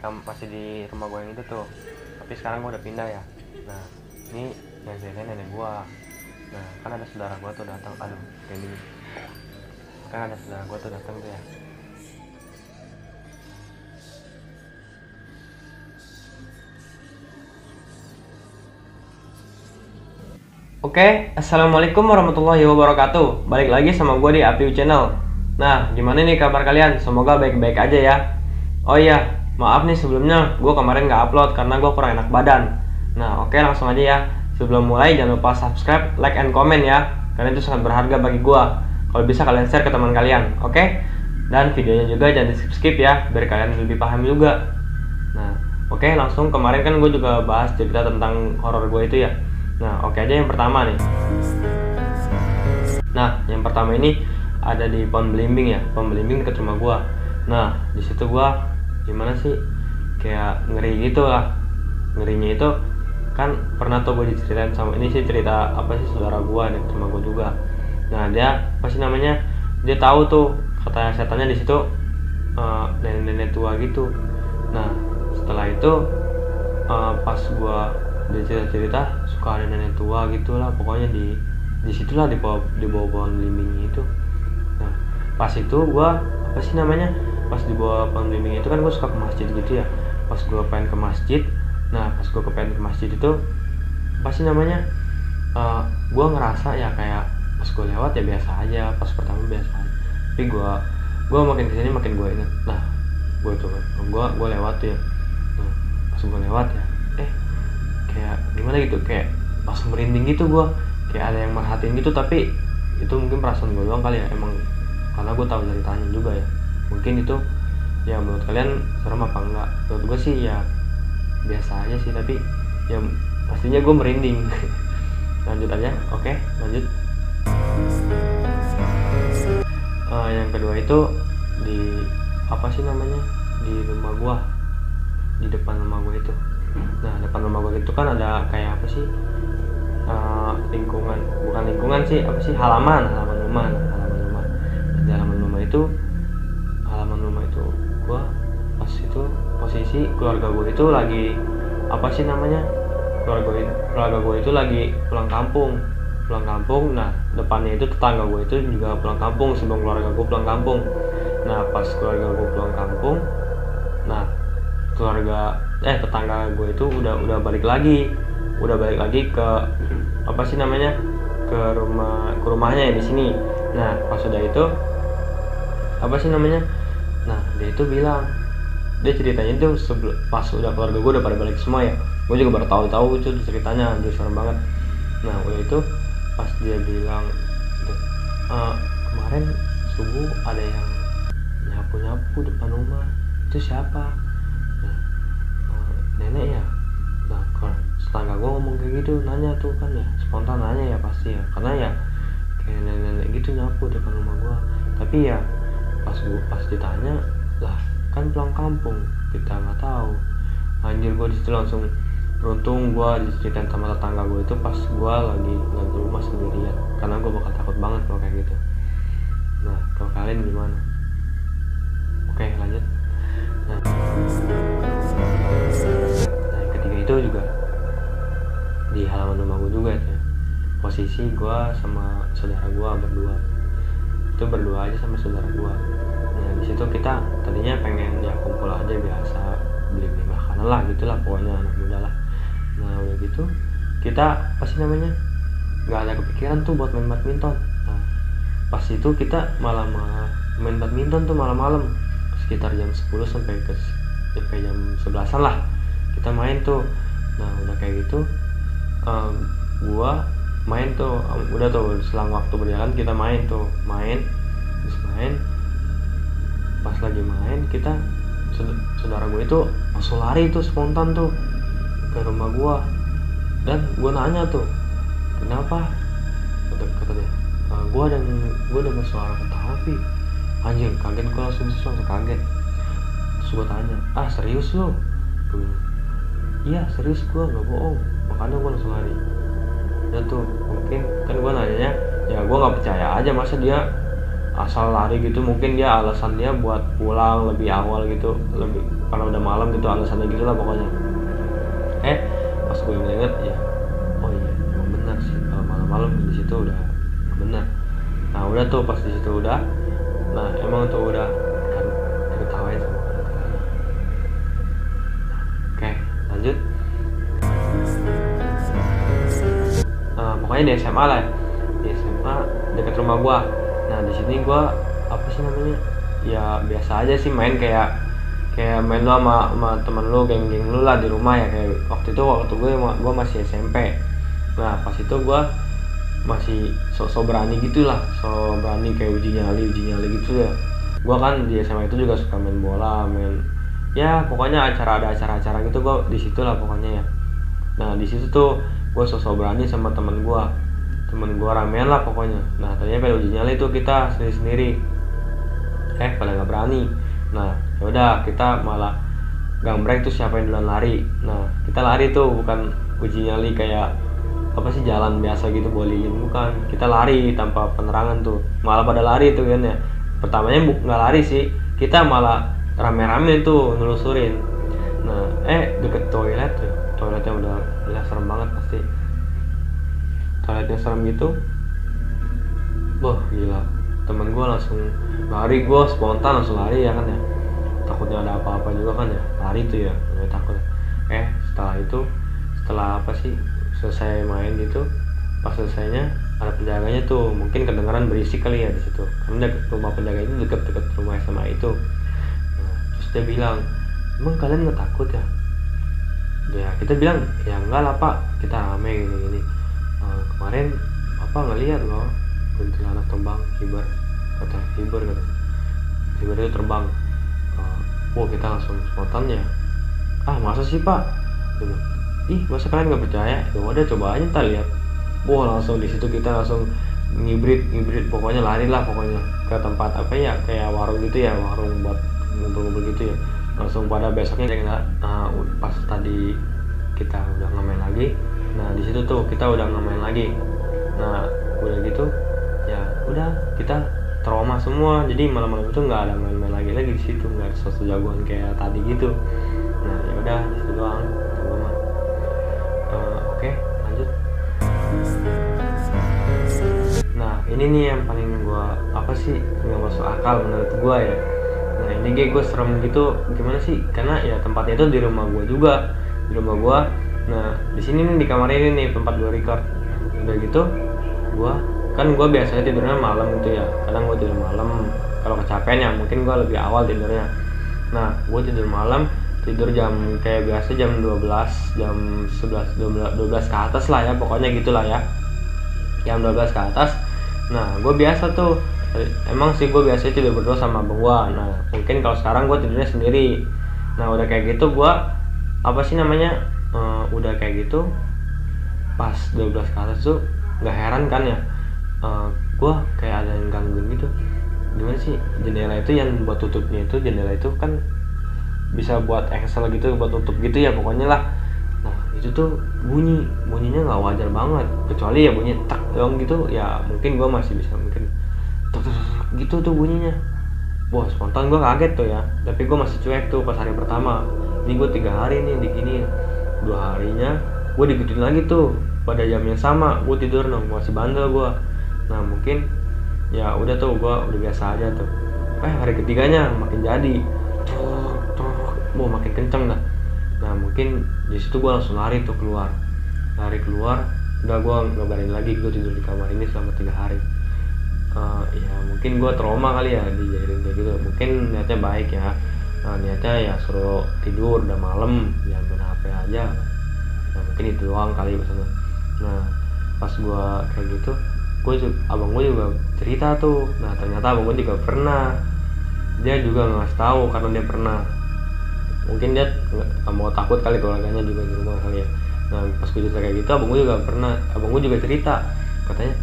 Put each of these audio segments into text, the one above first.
masih di rumah gue yang itu tuh, tapi sekarang gue udah pindah ya. Nah ini yang ceritain nenek gue. Nah kan ada saudara gue tuh datang, aduh kayak gini, kan ada saudara gue tuh datang tuh ya. Oke, assalamualaikum warahmatullahi wabarakatuh. Balik lagi sama gue di Apiu Channel. Nah, gimana nih kabar kalian? Semoga baik-baik aja ya. Oh iya, maaf nih sebelumnya gue kemarin gak upload karena gue kurang enak badan. Nah, oke langsung aja ya. Sebelum mulai jangan lupa subscribe, like, and comment ya, karena itu sangat berharga bagi gue. Kalau bisa kalian share ke teman kalian, oke? Dan videonya juga jangan di skip ya, biar kalian lebih paham juga. Nah, oke langsung. Kemarin kan gue juga bahas cerita tentang horor gue itu ya. Nah, oke aja yang pertama nih. Nah, yang pertama ini ada di Pohon Belimbing ya, Pohon Belimbing dekat rumah gua. Nah, di situ gua gimana sih? Kayak ngeri gitu lah. Ngerinya itu kan pernah tuh gue diceritain sama, ini sih cerita apa sih, saudara gua dekat rumah gua juga. Nah, dia apa sih namanya? Dia tahu tuh kata setannya di situ nenek-nenek tua gitu. Nah, setelah itu pas gua dia cerita suka ada nenek tua gitulah, pokoknya di situlah, di bawah pohon belimbing itu. Nah pas itu gua apa sih namanya, pas di bawah pohon belimbing itu kan gua suka ke masjid gitu ya. Pas gua pengen ke masjid, nah pas gua pengen ke masjid itu apa sih namanya, gua ngerasa ya kayak pas gua lewat ya biasa aja, pas pertama biasa aja, tapi gua makin kesini makin gua inget. Nah gua lewat tuh ya. Nah pas gua lewat ya, kayak gimana gitu, kayak langsung merinding gitu gue, kayak ada yang merhatiin gitu. Tapi itu mungkin perasaan gue doang kali ya, emang karena gue tahu ceritanya juga ya. Mungkin itu ya, menurut kalian serem apa enggak? Menurut gue sih ya biasa aja sih, tapi ya pastinya gue merinding. Lanjut aja, oke lanjut. Yang kedua itu di apa sih namanya, di rumah gue, di depan rumah gue itu. Nah depan rumah gue itu kan ada kayak apa sih, lingkungan, bukan lingkungan sih, apa sih, halaman rumah. Di halaman rumah itu gue pas itu posisi keluarga gue itu lagi apa sih namanya, keluarga gue itu lagi pulang kampung. Nah depannya itu tetangga gue itu juga pulang kampung sebelum keluarga gue pulang kampung. Nah pas keluarga gue pulang kampung, nah tetangga gue itu udah balik lagi ke apa sih namanya, ke rumahnya ya di sini. Nah pas udah itu apa sih namanya, nah dia itu bilang, dia ceritanya itu pas udah keluarga gue udah pada balik semua ya, gue juga baru tahu itu ceritanya, dia serem banget. Nah udah itu pas dia bilang gitu, kemarin subuh ada yang nyapu depan rumah, itu siapa? Nenek ya. Nah kalau tetangga gue ngomong kayak gitu, nanya tuh kan ya, spontan nanya ya pasti ya, karena ya kayak nenek gitu nyapu depan rumah gue. Tapi ya pas ditanya lah, kan pulang kampung, kita nggak tahu. Anjir, gue disitu langsung, beruntung gue diceritain sama tetangga gue itu pas gue lagi di rumah sendirian, karena gue bakal takut banget kalau kayak gitu. Nah kalau kalian gimana? Oke lanjut. Nah yang ketiga itu juga di halaman rumah gue juga ya. Posisi gue sama saudara gue berdua aja sama saudara gue. Nah di situ kita tadinya pengen ya kumpul aja biasa, beli makanan lah gitulah, pokoknya anak muda lah. Nah udah gitu kita apa sih namanya, nggak ada kepikiran tuh buat main badminton. Nah pas itu kita malah main badminton tuh malam-malam, sekitar jam 10 sampai jam 11-an lah kita main tuh. Nah udah kayak gitu gua main tuh, udah tuh selang waktu berjalan kita main terus pas lagi main kita, saudara gue itu langsung lari tuh spontan tuh ke rumah gua. Dan gua nanya tuh kenapa, kata dia, gua dengar suara ketawa Pi. Anjir, kaget gua, langsung kaget. Terus gua tanya, serius lo? Iya serius, gua nggak bohong, makanya gua langsung lari. Dan tuh mungkin kan gua nanyanya ya, gua nggak percaya aja, masa dia asal lari gitu, mungkin dia alasan dia buat pulang lebih awal gitu, lebih kalau udah malam gitu alasannya gitu lah pokoknya. Pas gue inget ya, oh iya emang benar sih kalau malam-malam di situ udah benar. Nah udah tuh pas di situ udah, nah emang tuh udah kan diketawain sama orang tuanya. Oke lanjut. Pokoknya di SMA lah, di SMA dekat rumah gua. Nah di sini gua apa sih namanya, ya biasa aja sih main kayak main lu sama temen lu, geng-geng lu lah di rumah ya, kayak waktu gue masih SMP. Nah pas itu gue masih sok berani gitulah, sok berani kayak uji nyali gitu ya. Gue kan di SMA itu juga suka main bola, main ya pokoknya ada acara gitu, gue di situ lah pokoknya ya. Nah di situ tuh gue sok berani sama temen gue ramean lah pokoknya. Nah ternyata pada uji nyali tuh kita sendiri pada nggak berani. Nah yaudah kita malah gambreng tuh siapa yang duluan lari. Nah kita lari tuh bukan uji nyali kayak apa sih jalan biasa gitu bowling, bukan, kita lari tanpa penerangan tuh, malah pada lari tuh kan ya. Pertamanya nggak lari sih, kita malah rame-rame tuh nelusurin. Nah deket toiletnya udah serem banget, pasti toiletnya serem gitu. Wah gila, temen gue langsung lari, gue spontan langsung lari ya kan ya, takutnya ada apa-apa juga kan ya, lari tuh ya takut. Setelah apa sih selesai main gitu, pas selesainya ada penjaganya tuh, mungkin kedengaran berisik kali ya di situ, karena rumah penjaga itu deket rumah SMA itu. Nah, terus dia bilang, emang kalian nggak takut ya? Ya kita bilang ya enggak lah pak, kita rame gini. Kemarin apa ngeliat loh kuntilanak terbang, hiber itu terbang. Kita langsung spontan ya, masa sih pak? Ih masa kalian nggak percaya? Ya udah coba aja ntar lihat. Langsung di situ kita langsung ngibrit pokoknya, lari lah pokoknya ke tempat apa ya, kayak warung gitu ya, warung buat ngumpul gitu ya. Langsung pada besoknya pas tadi kita udah ngemain lagi. Nah di situ tuh kita udah ngemain lagi. Nah udah gitu ya udah kita trauma semua, jadi malam-malam itu nggak ada main-main lagi di situ, nggak ada sesuatu jagoan kayak tadi gitu. Nah ya udah di situ doang trauma. Oke lanjut. Nah ini nih yang paling gua apa sih nggak masuk akal menurut gua ya. Nah ini gue serem gitu, gimana sih, karena ya tempatnya itu di rumah gua juga, nah di sini nih di kamar ini nih tempat gua record. Udah gitu gua biasanya tidurnya malam gitu ya, kadang gua tidur malam kalau kecapean ya, mungkin gua lebih awal tidurnya. Nah gua tidur malam, tidur jam kayak biasa jam 12, jam 11, 12 ke atas lah ya, pokoknya gitulah ya, jam 12 ke atas. Nah gue biasa tuh, emang sih gue biasa tidur berdua sama abang gue. Nah mungkin kalau sekarang gue tidurnya sendiri. Nah udah kayak gitu gue apa sih namanya, udah kayak gitu pas 12 ke atas tuh nggak heran kan ya, gue kayak ada yang gangguin gitu. Gimana sih, jendela itu yang buat tutupnya itu, jendela itu kan bisa buat engsel gitu, buat tutup gitu ya pokoknya lah. Nah itu tuh bunyinya nggak wajar banget, kecuali ya bunyi tak dong gitu ya, mungkin gue masih bisa mungkin tak gitu tuh bunyinya. Spontan gue kaget tuh ya, tapi gue masih cuek tuh pas hari pertama. Ini gue 3 hari nih diginiin, 2 harinya gue digituin lagi tuh pada jam yang sama, gue tidur dong, masih bandel gue. Nah mungkin ya udah tuh gue udah biasa aja tuh. Hari ketiganya makin jadi makin kenceng dah. Nah mungkin di situ gue langsung lari keluar, udah gue nggak berani lagi gue tidur di kamar ini selama 3 hari. Ya mungkin gue trauma kali ya dijadiin kayak gitu, mungkin niatnya baik ya. Niatnya ya suruh tidur udah malam, jangan main HP aja. Nah mungkin itu doang kali pesannya. Nah pas gue kayak gitu, abang gue juga cerita tuh. Nah ternyata abang gue juga pernah, dia juga ngasih tahu karena dia pernah. Mungkin dia nggak mau takut kali, keluarganya juga di rumah kali ya. Nah pas gue cerita kayak gitu, abang gue juga cerita, katanya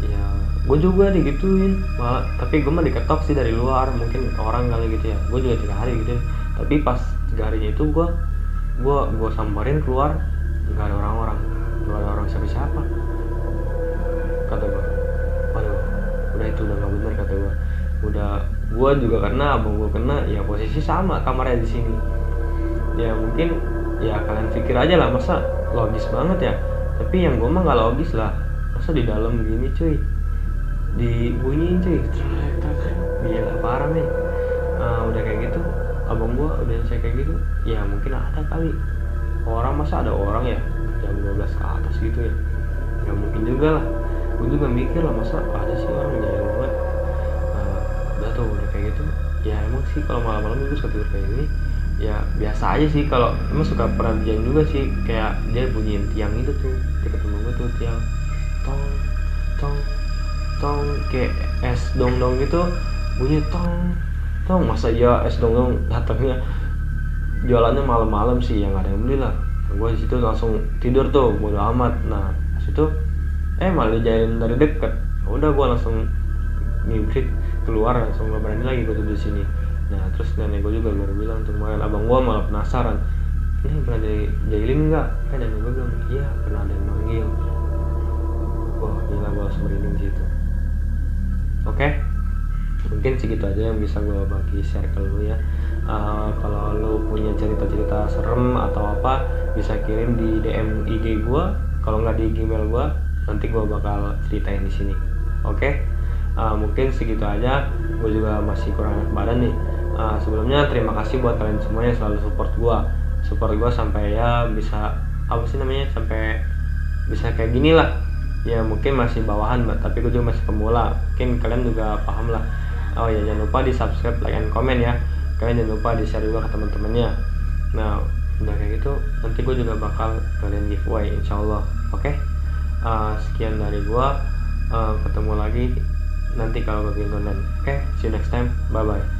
ya gue juga digituin malah, tapi gue mah diketok sih dari luar, mungkin orang kali gitu ya. Gue juga 3 hari gitu, tapi pas 3 harinya itu gue samperin keluar, nggak ada orang siapa kata gue. Waduh udah itu udah nggak bener kata gue. gua juga kena, abang gua kena, ya posisi sama kamarnya di sini. Ya mungkin ya kalian pikir aja lah, masa logis banget ya, tapi yang gua mah nggak logis lah, masa di dalam gini cuy dibunyiin cuy, gila parah nih. Udah kayak gitu abang gua udah cek kayak gitu, ya mungkin ada kali orang, masa ada orang ya jam 12 ke atas gitu ya, ya mungkin juga lah. Gue juga mikir lah, masa ada sih orang jahil banget. Udah tuh udah kayak gitu ya, emang sih kalau malam-malam itu suka tidur kayak gini ya biasa aja sih. Kalau emang suka pernah dijain juga sih, kayak dia bunyiin tiang itu tuh deket rumah gue tuh, tiang tong tong tong kayak es dong-dong gitu bunyi tong tong. Masa ya es dong-dong datangnya jualannya malam-malam sih, yang ada yang beli lah. Gue di situ langsung tidur tuh bodo amat. Nah situ malah dijailin dari deket. Udah gue langsung ngibrit keluar, langsung gak berani lagi gue tidur di sini. Nah terus nenek gue juga baru bilang tuh kemarin, abang gue malah penasaran, ini pernah dijailin nggak? Nenek gue bilang iya pernah ada yang manggil. Wah gila, gue langsung merinding gitu. Oke, mungkin segitu aja yang bisa gue bagi share ke lu ya. Kalau lu punya cerita-cerita serem atau apa, bisa kirim di DM IG gue. Kalau nggak di email gue, nanti gue bakal ceritain di sini. Oke? Mungkin segitu aja. Gue juga masih kurang enak badan nih. Sebelumnya terima kasih buat kalian semua yang selalu support gue sampai ya bisa sampai bisa kayak gini lah. Ya mungkin masih bawahan, tapi gue juga masih pemula. Mungkin kalian juga paham lah. Oh ya, jangan lupa di subscribe, like, and comment ya. Kalian jangan lupa di share juga ke teman-temannya. Nah udah kayak gitu, nanti gue juga bakal kalian giveaway insyaallah. Oke? Sekian dari gue. Ketemu lagi nanti kalau gue bikin konten. Oke, see you next time, bye bye.